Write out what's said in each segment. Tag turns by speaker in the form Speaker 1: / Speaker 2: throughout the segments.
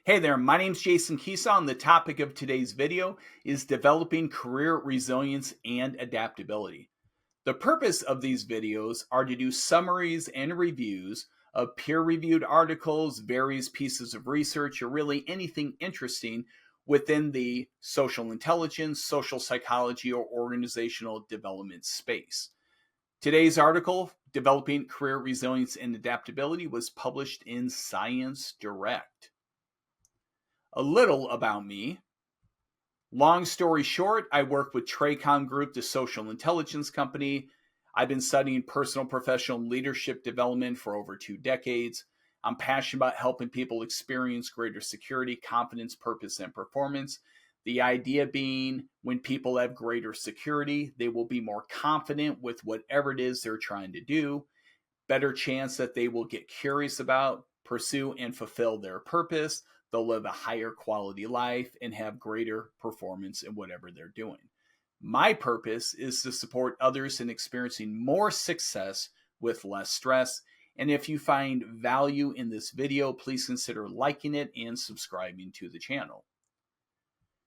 Speaker 1: Hey there, my name's Jason Kisa, and the topic of today's video is developing career resilience and adaptability. The purpose of these videos are to do summaries and reviews of peer-reviewed articles, various pieces of research, or really anything interesting within the social intelligence, social psychology, or organizational development space. Today's article, Developing Career Resilience and Adaptability, was published in Science Direct. A little about me. Long story short, I work with Tracom Group, the social intelligence company. I've been studying personal professional leadership development for over 2 decades. I'm passionate about helping people experience greater security, confidence, purpose, and performance. The idea being when people have greater security, they will be more confident with whatever it is they're trying to do, better chance that they will get curious about, pursue, and fulfill their purpose. They'll live a higher quality life and have greater performance in whatever they're doing. My purpose is to support others in experiencing more success with less stress. And if you find value in this video, please consider liking it and subscribing to the channel.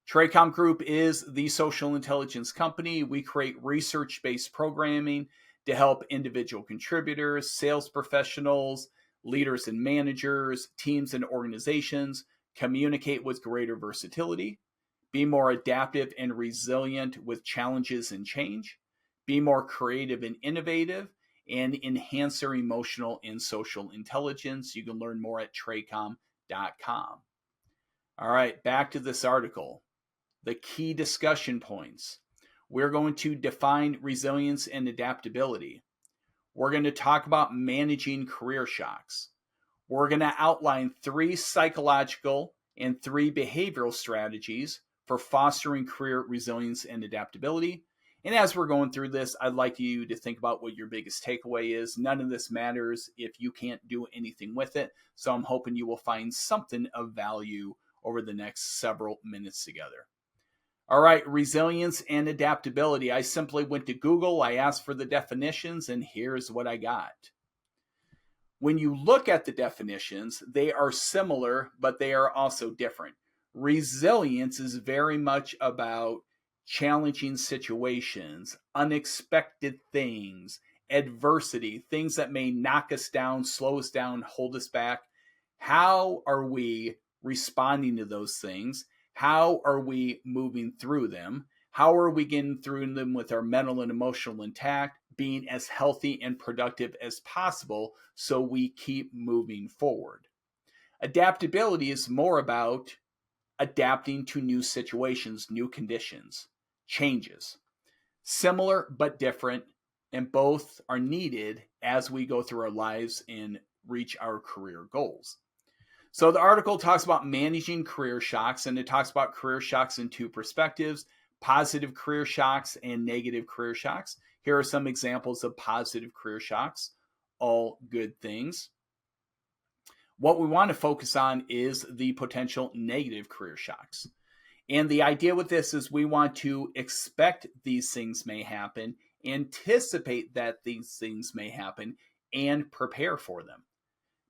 Speaker 1: Tracom Group is the social intelligence company. We create research-based programming to help individual contributors, sales professionals, leaders and managers, teams and organizations communicate with greater versatility, be more adaptive and resilient with challenges and change, be more creative and innovative, and enhance their emotional and social intelligence. You can learn more at tracom.com. All right, back to this article. The key discussion points. We're going to define resilience and adaptability. We're going to talk about managing career shocks. We're going to outline 3 psychological and 3 behavioral strategies for fostering career resilience and adaptability. And as we're going through this, I'd like you to think about what your biggest takeaway is. None of this matters if you can't do anything with it. So I'm hoping you will find something of value over the next several minutes together. All right, resilience and adaptability. I simply went to Google, I asked for the definitions, and here's what I got. When you look at the definitions, they are similar, but they are also different. Resilience is very much about challenging situations, unexpected things, adversity, things that may knock us down, slow us down, hold us back. How are we responding to those things? How are we moving through them? How are we getting through them with our mental and emotional intact, being as healthy and productive as possible so we keep moving forward? Adaptability is more about adapting to new situations, new conditions, changes. Similar but different, and both are needed as we go through our lives and reach our career goals. So the article talks about managing career shocks, and it talks about career shocks in 2 perspectives, positive career shocks and negative career shocks. Here are some examples of positive career shocks, all good things. What we want to focus on is the potential negative career shocks. And the idea with this is we want to expect these things may happen, anticipate that these things may happen, and prepare for them.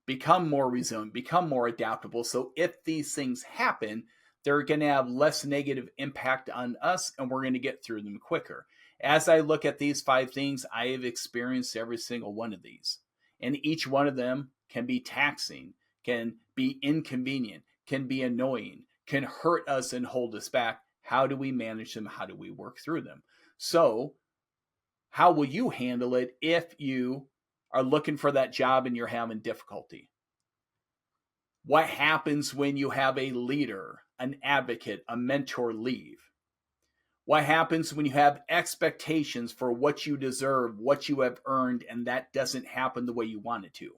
Speaker 1: Become more resilient, become more adaptable. So if these things happen, they're going to have less negative impact on us, and we're going to get through them quicker. As I look at these 5 things, I have experienced every single one of these. And each one of them can be taxing, can be inconvenient, can be annoying, can hurt us and hold us back. How do we manage them? How do we work through them? So how will you handle it if you are looking for that job and you're having difficulty? What happens when you have a leader, an advocate, a mentor leave? What happens when you have expectations for what you deserve, what you have earned, and that doesn't happen the way you want it to?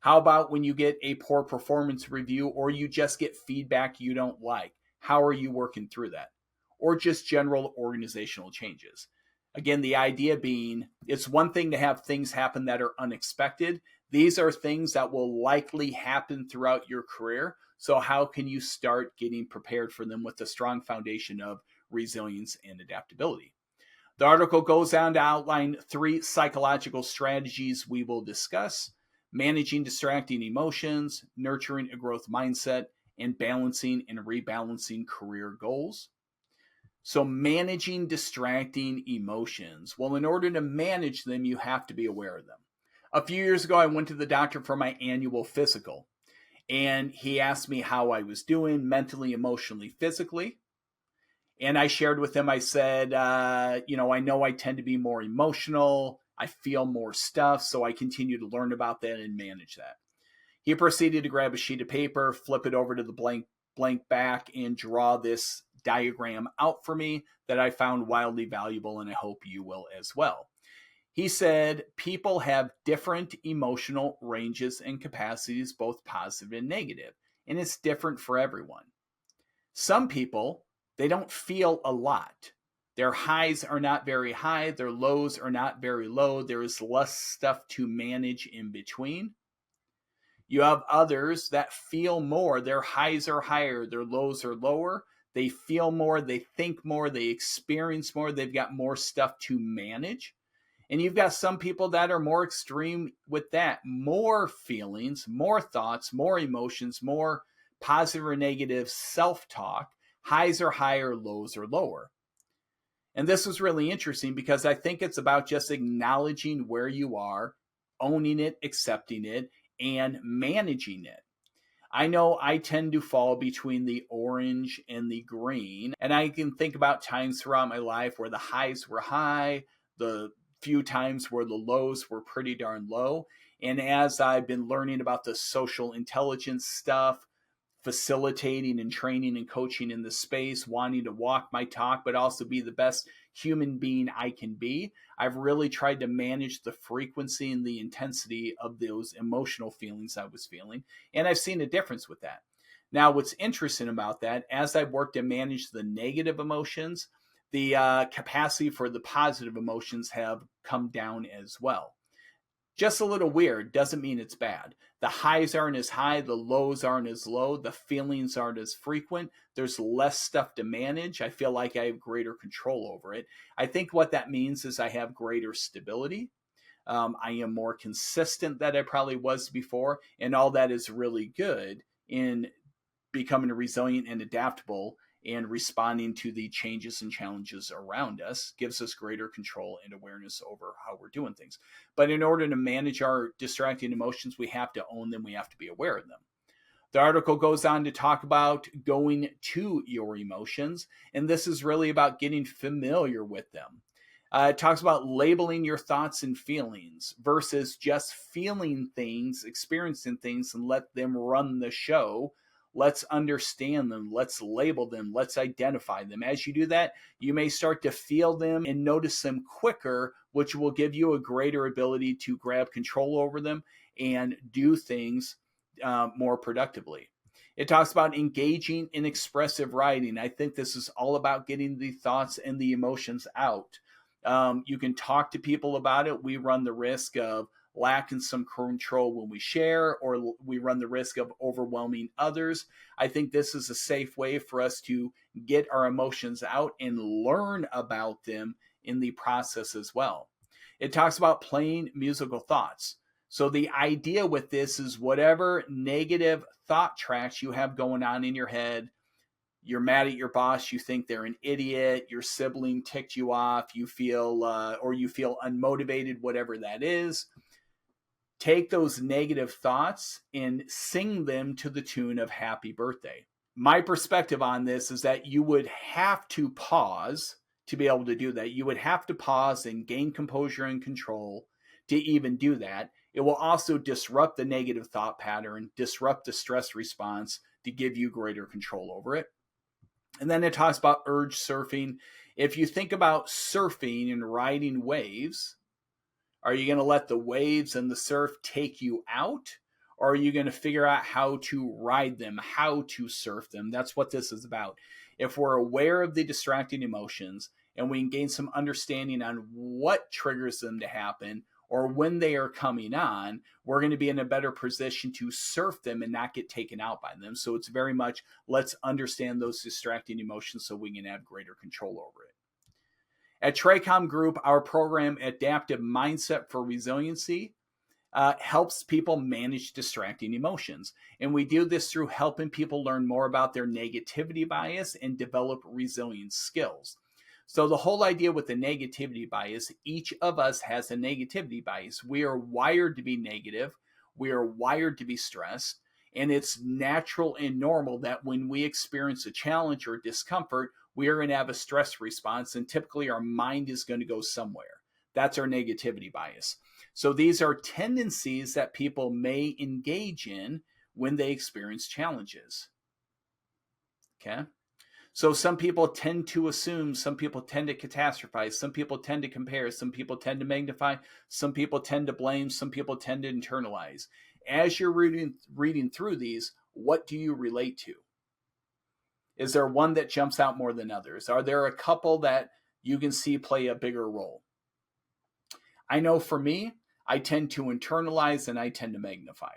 Speaker 1: How about when you get a poor performance review or you just get feedback you don't like? How are you working through that? Or just general organizational changes? Again, the idea being, it's one thing to have things happen that are unexpected. These are things that will likely happen throughout your career. So how can you start getting prepared for them with a strong foundation of resilience and adaptability? The article goes on to outline 3 psychological strategies we will discuss: managing distracting emotions, nurturing a growth mindset, and balancing and rebalancing career goals. So managing distracting emotions. Well, in order to manage them, you have to be aware of them. A few years ago, I went to the doctor for my annual physical, and he asked me how I was doing mentally, emotionally, physically. And I shared with him, I said, I know I tend to be more emotional. I feel more stuff. So I continue to learn about that and manage that. He proceeded to grab a sheet of paper, flip it over to the blank back, and draw this diagram out for me that I found wildly valuable, and I hope you will as well. He said, people have different emotional ranges and capacities, both positive and negative, and it's different for everyone. Some people, they don't feel a lot. Their highs are not very high. Their lows are not very low. There is less stuff to manage in between. You have others that feel more. Their highs are higher. Their lows are lower. They feel more. They think more. They experience more. They've got more stuff to manage. And you've got some people that are more extreme with that. More feelings, more thoughts, more emotions, more positive or negative self-talk. Highs are higher, lows are lower. And this was really interesting because I think it's about just acknowledging where you are, owning it, accepting it, and managing it. I know I tend to fall between the orange and the green, and I can think about times throughout my life where the highs were high, the few times where the lows were pretty darn low. And as I've been learning about the social intelligence stuff, facilitating and training and coaching in the space, wanting to walk my talk, but also be the best human being I can be, I've really tried to manage the frequency and the intensity of those emotional feelings I was feeling. And I've seen a difference with that. Now, what's interesting about that, as I've worked to manage the negative emotions, the capacity for the positive emotions have come down as well. Just a little weird, doesn't mean it's bad. The highs aren't as high, the lows aren't as low, the feelings aren't as frequent. There's less stuff to manage. I feel like I have greater control over it. I think what that means is I have greater stability. I am more consistent than I probably was before, and all that is really good in becoming resilient and adaptable and responding to the changes and challenges around us. Gives us greater control and awareness over how we're doing things. But in order to manage our distracting emotions, we have to own them. We have to be aware of them. The article goes on to talk about going to your emotions, and this is really about getting familiar with them. It talks about labeling your thoughts and feelings versus just feeling things, experiencing things, and let them run the show. Let's understand them. Let's label them. Let's identify them. As you do that, you may start to feel them and notice them quicker, which will give you a greater ability to grab control over them and do things more productively. It talks about engaging in expressive writing. I think this is all about getting the thoughts and the emotions out. You can talk to people about it. We run the risk of lacking some control when we share, or we run the risk of overwhelming others. I think this is a safe way for us to get our emotions out and learn about them in the process as well. It talks about playing musical thoughts. So the idea with this is whatever negative thought tracks you have going on in your head, you're mad at your boss, you think they're an idiot, your sibling ticked you off, you feel unmotivated, whatever that is. Take those negative thoughts and sing them to the tune of Happy Birthday. My perspective on this is that you would have to pause to be able to do that. You would have to pause and gain composure and control to even do that. It will also disrupt the negative thought pattern, disrupt the stress response to give you greater control over it. And then it talks about urge surfing. If you think about surfing and riding waves, are you going to let the waves and the surf take you out? Or are you going to figure out how to ride them, how to surf them? That's what this is about. If we're aware of the distracting emotions and we can gain some understanding on what triggers them to happen or when they are coming on, we're going to be in a better position to surf them and not get taken out by them. So it's very much, let's understand those distracting emotions so we can have greater control over it. At Tricom Group, our program Adaptive Mindset for Resiliency helps people manage distracting emotions. And we do this through helping people learn more about their negativity bias and develop resilience skills. So the whole idea with the negativity bias, each of us has a negativity bias. We are wired to be negative. We are wired to be stressed. And it's natural and normal that when we experience a challenge or discomfort, we are going to have a stress response. And typically our mind is going to go somewhere. That's our negativity bias. So these are tendencies that people may engage in when they experience challenges. Okay. So some people tend to assume, some people tend to catastrophize, some people tend to compare, some people tend to magnify, some people tend to blame, some people tend to internalize. As you're reading through these, what do you relate to? Is there one that jumps out more than others? Are there a couple that you can see play a bigger role? I know for me, I tend to internalize and I tend to magnify.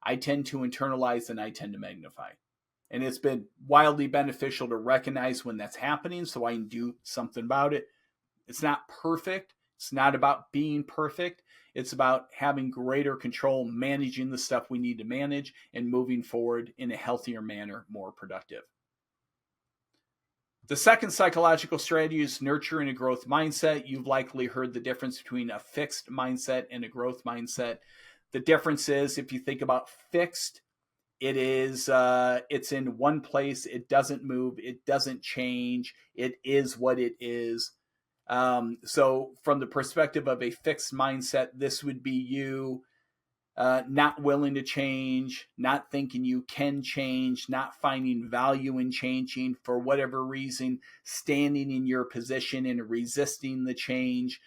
Speaker 1: I tend to internalize and I tend to magnify. And it's been wildly beneficial to recognize when that's happening so I can do something about it. It's not perfect. It's not about being perfect. It's about having greater control, managing the stuff we need to manage, and moving forward in a healthier manner, more productive. The second psychological strategy is nurturing a growth mindset. You've likely heard the difference between a fixed mindset and a growth mindset. The difference is, if you think about fixed, it's in one place. It doesn't move. It doesn't change. It is what it is. So from the perspective of a fixed mindset, this would be you not willing to change, not thinking you can change, not finding value in changing for whatever reason, standing in your position and resisting the change.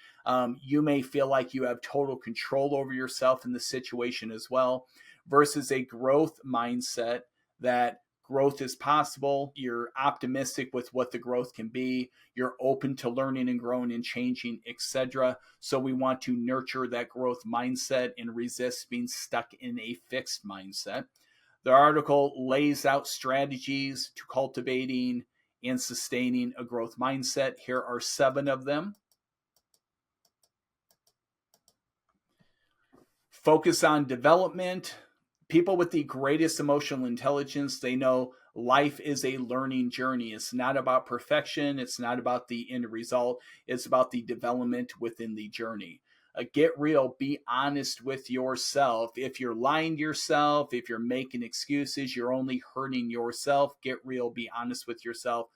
Speaker 1: You may feel like you have total control over yourself in the situation as well, versus a growth mindset that growth is possible. You're optimistic with what the growth can be. You're open to learning and growing and changing, etc. So we want to nurture that growth mindset and resist being stuck in a fixed mindset. The article lays out strategies to cultivating and sustaining a growth mindset. Here are 7 of them. Focus on development. People with the greatest emotional intelligence, they know life is a learning journey. It's not about perfection. It's not about the end result. It's about the development within the journey. Get real. Be honest with yourself. If you're lying to yourself, if you're making excuses, you're only hurting yourself. Get real. Be honest with yourself.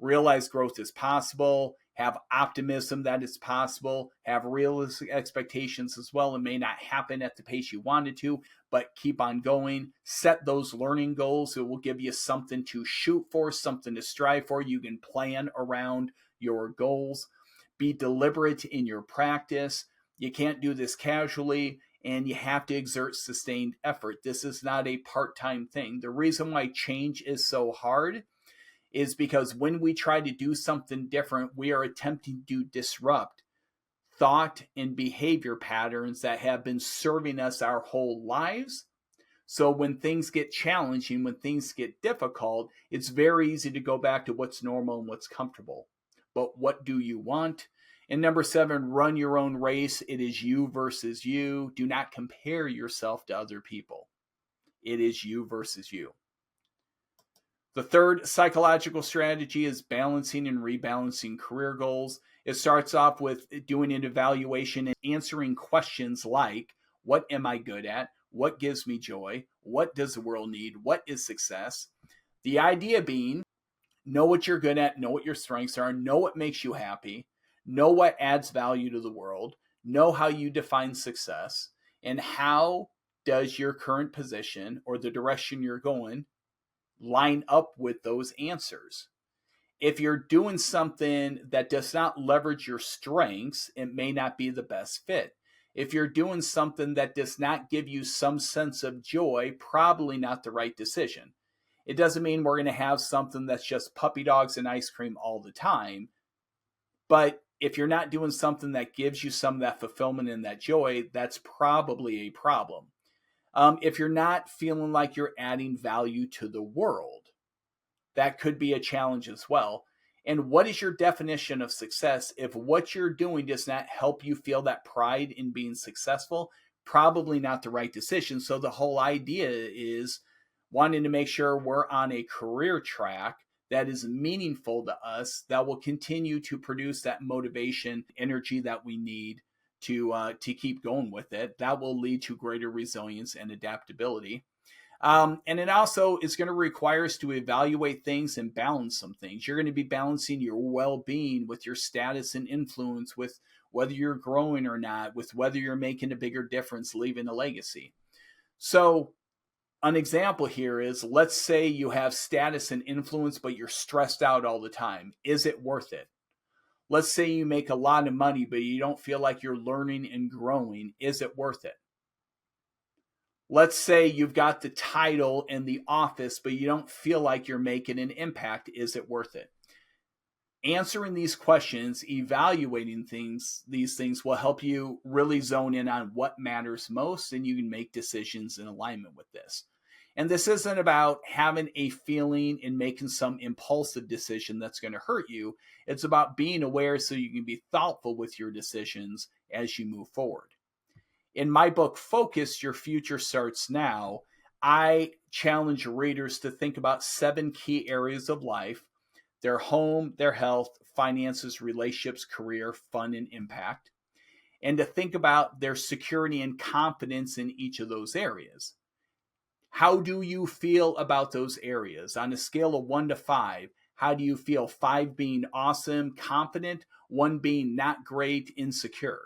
Speaker 1: Realize growth is possible. Have optimism that it's possible. Have realistic expectations as well. It may not happen at the pace you wanted to, but keep on going. Set those learning goals. It will give you something to shoot for, something to strive for. You can plan around your goals. Be deliberate in your practice. You can't do this casually, and you have to exert sustained effort. This is not a part-time thing. The reason why change is so hard is because when we try to do something different, we are attempting to disrupt thought and behavior patterns that have been serving us our whole lives. So when things get challenging, when things get difficult, it's very easy to go back to what's normal and what's comfortable. But what do you want? And number 7, run your own race. It is you versus you. Do not compare yourself to other people. It is you versus you. The third psychological strategy is balancing and rebalancing career goals. It starts off with doing an evaluation and answering questions like, what am I good at? What gives me joy? What does the world need? What is success? The idea being, know what you're good at, know what your strengths are, know what makes you happy, know what adds value to the world, know how you define success, and how does your current position or the direction you're going line up with those answers. If you're doing something that does not leverage your strengths, it may not be the best fit. If you're doing something that does not give you some sense of joy, probably not the right decision. It doesn't mean we're going to have something that's just puppy dogs and ice cream all the time. But if you're not doing something that gives you some of that fulfillment and that joy, that's probably a problem. If you're not feeling like you're adding value to the world, that could be a challenge as well. And what is your definition of success? If what you're doing does not help you feel that pride in being successful, probably not the right decision. So the whole idea is wanting to make sure we're on a career track that is meaningful to us, that will continue to produce that motivation, energy that we need to keep going with it. That will lead to greater resilience and adaptability. And it also is going to require us to evaluate things and balance some things. You're going to be balancing your well-being with your status and influence, with whether you're growing or not, with whether you're making a bigger difference, leaving a legacy. So an example here is, let's say you have status and influence, but you're stressed out all the time. Is it worth it? Let's say you make a lot of money, but you don't feel like you're learning and growing. Is it worth it? Let's say you've got the title and the office, but you don't feel like you're making an impact. Is it worth it? Answering these questions, evaluating these things will help you really zone in on what matters most, and you can make decisions in alignment with this. And this isn't about having a feeling and making some impulsive decision that's going to hurt you. It's about being aware so you can be thoughtful with your decisions as you move forward. In my book, Focus, Your Future Starts Now, I challenge readers to think about 7 key areas of life: their home, their health, finances, relationships, career, fun, and impact, and to think about their security and confidence in each of those areas. How do you feel about those areas? On a scale of 1 to 5, how do you feel? 5 being awesome, confident, 1 being not great, insecure.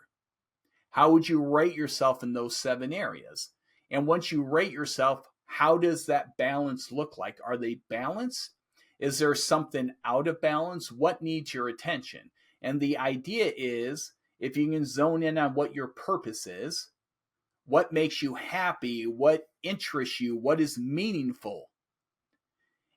Speaker 1: How would you rate yourself in those 7 areas? And once you rate yourself, how does that balance look like? Are they balanced? Is there something out of balance? What needs your attention? And the idea is, if you can zone in on what your purpose is, what makes you happy, what interests you, what is meaningful,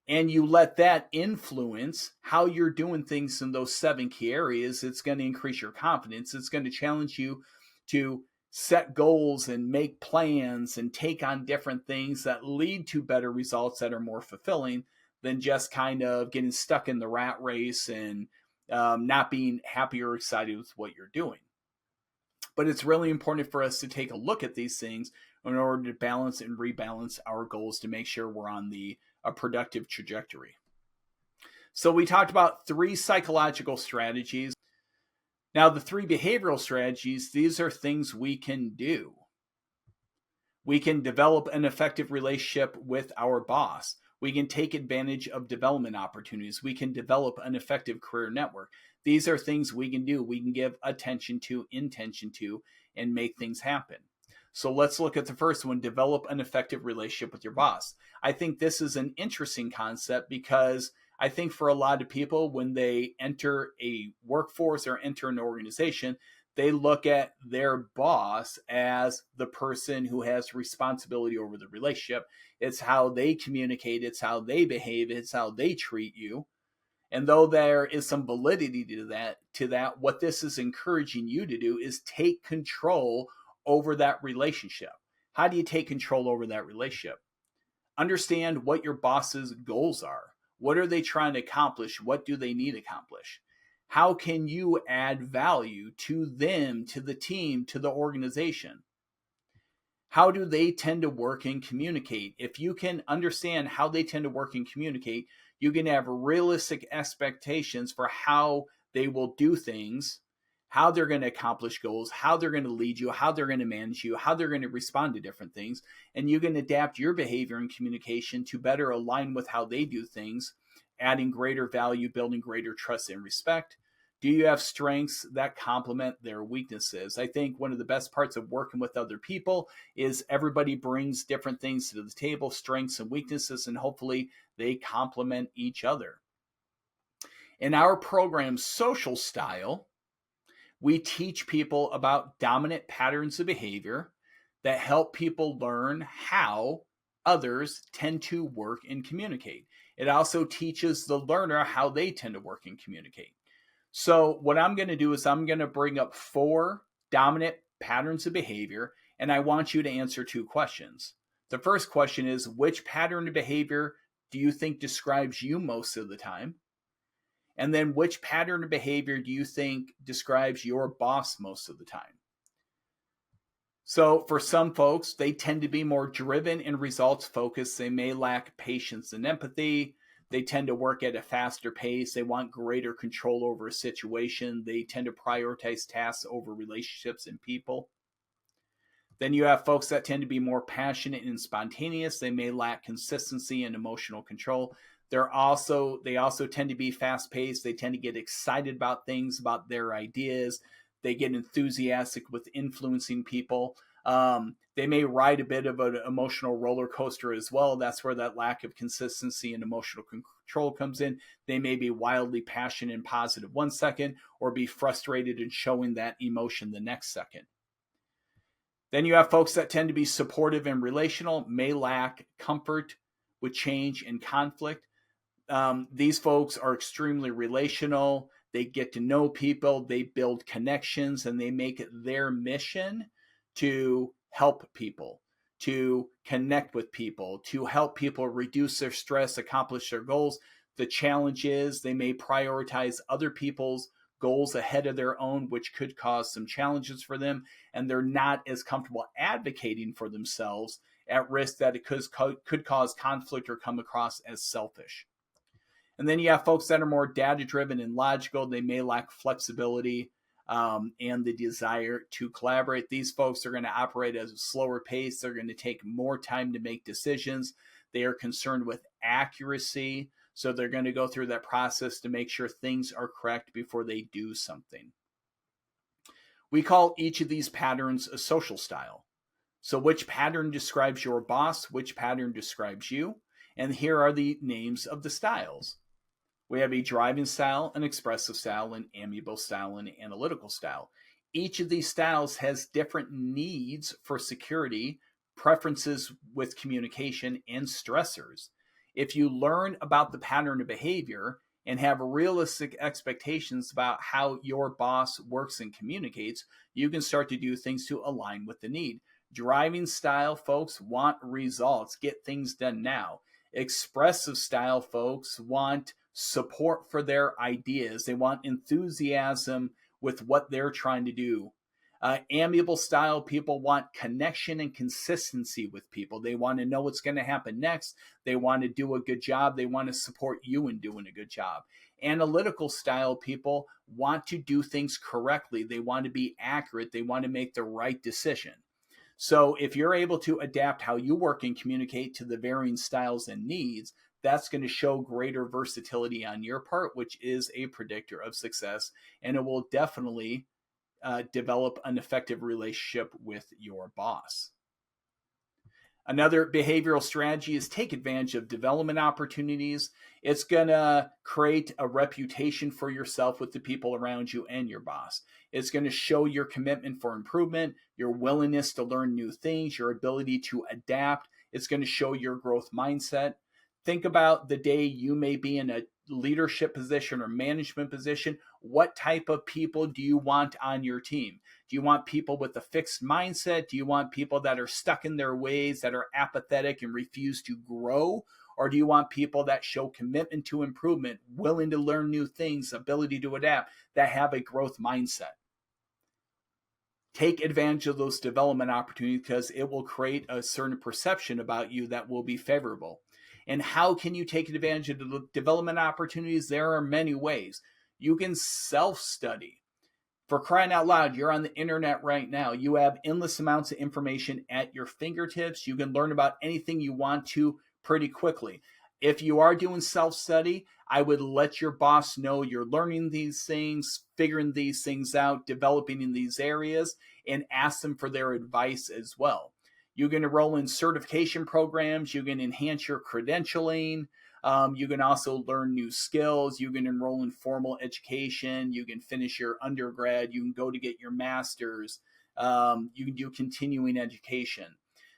Speaker 1: and you let that influence how you're doing things in those 7 key areas, it's going to increase your confidence. It's going to challenge you to set goals and make plans and take on different things that lead to better results that are more fulfilling than just kind of getting stuck in the rat race and not being happy or excited with what you're doing. But it's really important for us to take a look at these things in order to balance and rebalance our goals to make sure we're on a productive trajectory. So we talked about 3 psychological strategies. Now, the 3 behavioral strategies, these are things we can do. We can develop an effective relationship with our boss. We can take advantage of development opportunities. We can develop an effective career network. These are things we can do. We can give attention to, intention to, and make things happen. So let's look at the first one: develop an effective relationship with your boss. I think this is an interesting concept because I think for a lot of people, when they enter a workforce or enter an organization, they look at their boss as the person who has responsibility over the relationship. It's how they communicate, it's how they behave, it's how they treat you. And though there is some validity to that, what this is encouraging you to do is take control over that relationship. How do you take control over that relationship? Understand what your boss's goals are. What are they trying to accomplish? What do they need to accomplish? How can you add value to them, to the team, to the organization? How do they tend to work and communicate? If you can understand how they tend to work and communicate, you can have realistic expectations for how they will do things, how they're going to accomplish goals, how they're going to lead you, how they're going to manage you, how they're going to respond to different things. And you can adapt your behavior and communication to better align with how they do things, adding greater value, building greater trust and respect. Do you have strengths that complement their weaknesses? I think one of the best parts of working with other people is everybody brings different things to the table, strengths and weaknesses, and hopefully they complement each other. In our program, Social Style, we teach people about dominant patterns of behavior that help people learn how others tend to work and communicate. It also teaches the learner how they tend to work and communicate. So what I'm going to do is I'm going to bring up 4 dominant patterns of behavior, and I want you to answer 2 questions. The first question is, which pattern of behavior do you think describes you most of the time? And then which pattern of behavior do you think describes your boss most of the time? So for some folks, they tend to be more driven and results focused. They may lack patience and empathy. They tend to work at a faster pace. They want greater control over a situation. They tend to prioritize tasks over relationships and people. Then you have folks that tend to be more passionate and spontaneous. They may lack consistency and emotional control. They also tend to be fast paced. They tend to get excited about things, about their ideas. They get enthusiastic with influencing people. They may ride a bit of an emotional roller coaster as well. That's where that lack of consistency and emotional control comes in. They may be wildly passionate and positive one second, or be frustrated and showing that emotion the next second. Then you have folks that tend to be supportive and relational, may lack comfort with change and conflict. These folks are extremely relational. They get to know people, they build connections, and they make it their mission to help people, to connect with people, to help people reduce their stress, accomplish their goals. The challenge is they may prioritize other people's goals ahead of their own, which could cause some challenges for them. And they're not as comfortable advocating for themselves, at risk that it could cause conflict or come across as selfish. And then you have folks that are more data driven and logical. They may lack flexibility and the desire to collaborate. These folks are going to operate at a slower pace. They're going to take more time to make decisions. They are concerned with accuracy. So they're going to go through that process to make sure things are correct before they do something. We call each of these patterns a social style. So which pattern describes your boss? Which pattern describes you? And here are the names of the styles. We have a driving style, an expressive style, an amiable style, and an analytical style. Each of these styles has different needs for security, preferences with communication, and stressors. If you learn about the pattern of behavior and have realistic expectations about how your boss works and communicates, you can start to do things to align with the need. Driving style folks want results, get things done now. Expressive style folks want support for their ideas. They want enthusiasm with what they're trying to do. Amiable style people want connection and consistency with people. They want to know what's going to happen next. They want to do a good job. They want to support you in doing a good job. Analytical style people want to do things correctly. They want to be accurate. They want to make the right decision. So if you're able to adapt how you work and communicate to the varying styles and needs, that's going to show greater versatility on your part, which is a predictor of success. And it will definitely develop an effective relationship with your boss. Another behavioral strategy is take advantage of development opportunities. It's going to create a reputation for yourself with the people around you and your boss. It's going to show your commitment for improvement, your willingness to learn new things, your ability to adapt. It's going to show your growth mindset. Think about the day you may be in a leadership position or management position. What type of people do you want on your team? Do you want people with a fixed mindset? Do you want people that are stuck in their ways, that are apathetic and refuse to grow? Or do you want people that show commitment to improvement, willing to learn new things, ability to adapt, that have a growth mindset? Take advantage of those development opportunities because it will create a certain perception about you that will be favorable. And how can you take advantage of the development opportunities? There are many ways. You can self-study. For crying out loud, you're on the internet right now. You have endless amounts of information at your fingertips. You can learn about anything you want to pretty quickly. If you are doing self-study, I would let your boss know you're learning these things, figuring these things out, developing in these areas, and ask them for their advice as well. You can enroll in certification programs. You can enhance your credentialing. You can also learn new skills. You can enroll in formal education. You can finish your undergrad. You can go to get your master's. You can do continuing education.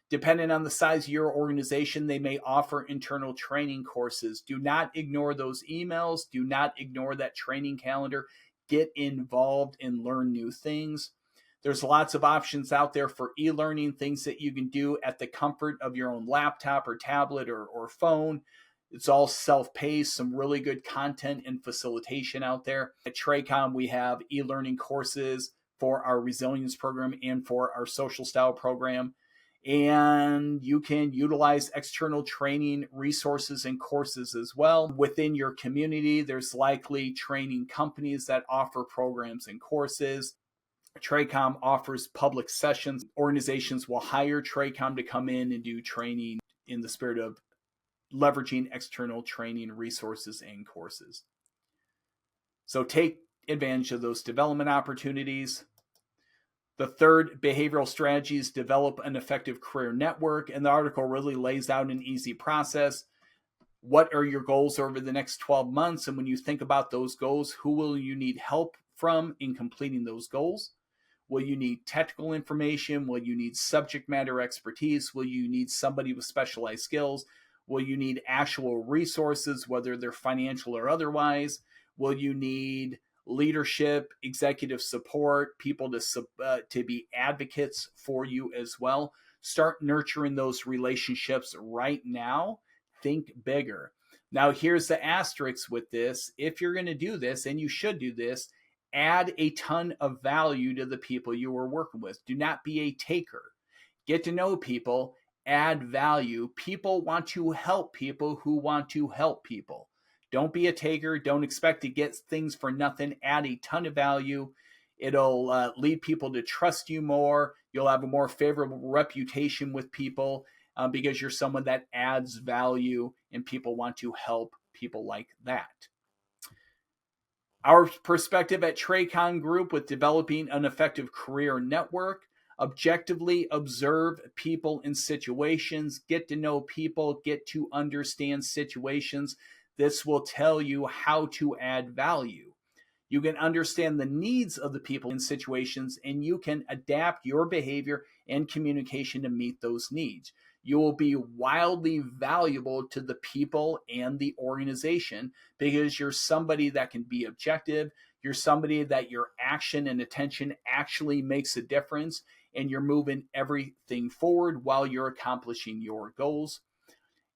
Speaker 1: Depending on the size of your organization, they may offer internal training courses. Do not ignore those emails. Do not ignore that training calendar. Get involved and learn new things. There's lots of options out there for e-learning, things that you can do at the comfort of your own laptop or tablet or phone. It's all self-paced, some really good content and facilitation out there. At Traycom, we have e-learning courses for our resilience program and for our social style program. And you can utilize external training resources and courses as well. Within your community, there's likely training companies that offer programs and courses. TRACOM offers public sessions. Organizations will hire TRACOM to come in and do training in the spirit of leveraging external training resources and courses. So take advantage of those development opportunities. The third, behavioral strategies, develop an effective career network. And the article really lays out an easy process. What are your goals over the next 12 months? And when you think about those goals, who will you need help from in completing those goals? Will you need technical information? Will you need subject matter expertise? Will you need somebody with specialized skills? Will you need actual resources, whether they're financial or otherwise? Will you need leadership, executive support, people to be advocates for you as well? Start nurturing those relationships right now. Think bigger. Now, here's the asterisk with this. If you're going to do this, and you should do this, add a ton of value to the people you are working with. Do not be a taker. Get to know people, add value. People want to help people who want to help people. Don't be a taker. Don't expect to get things for nothing. Add a ton of value. It'll lead people to trust you more. You'll have a more favorable reputation with people because you're someone that adds value and people want to help people like that. Our perspective at TRACOM Group with developing an effective career network: objectively observe people and situations, get to know people, get to understand situations. This will tell you how to add value. You can understand the needs of the people in situations, and you can adapt your behavior and communication to meet those needs. You will be wildly valuable to the people and the organization because you're somebody that can be objective. You're somebody that your action and attention actually makes a difference, and you're moving everything forward while you're accomplishing your goals.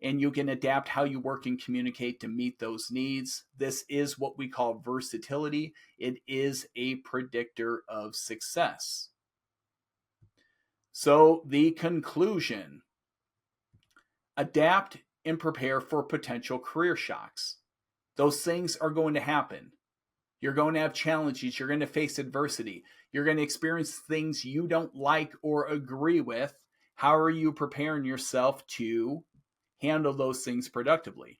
Speaker 1: And you can adapt how you work and communicate to meet those needs. This is what we call versatility. It is a predictor of success. So the conclusion: adapt and prepare for potential career shocks. Those things are going to happen. You're going to have challenges. You're going to face adversity. You're going to experience things you don't like or agree with. How are you preparing yourself to handle those things productively?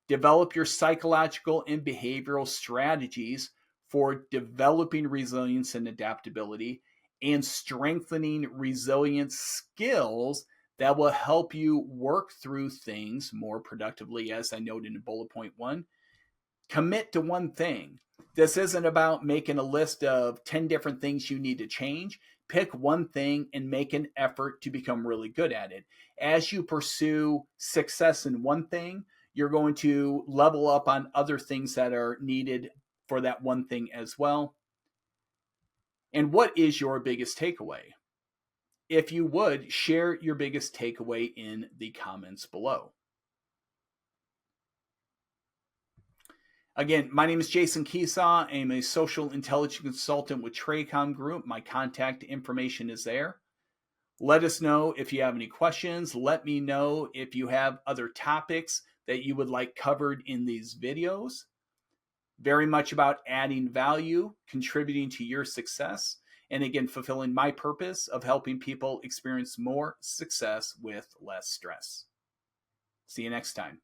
Speaker 1: Develop your psychological and behavioral strategies for developing resilience and adaptability and strengthening resilience skills that will help you work through things more productively, as I noted in bullet point 1. Commit to one thing. This isn't about making a list of 10 different things you need to change. Pick one thing and make an effort to become really good at it. As you pursue success in one thing, you're going to level up on other things that are needed for that one thing as well. And what is your biggest takeaway? If you would, share your biggest takeaway in the comments below. Again, my name is Jason Keesaw. I'm a social intelligence consultant with TRACOM Group. My contact information is there. Let us know if you have any questions. Let me know if you have other topics that you would like covered in these videos. Very much about adding value, contributing to your success, and again, fulfilling my purpose of helping people experience more success with less stress. See you next time.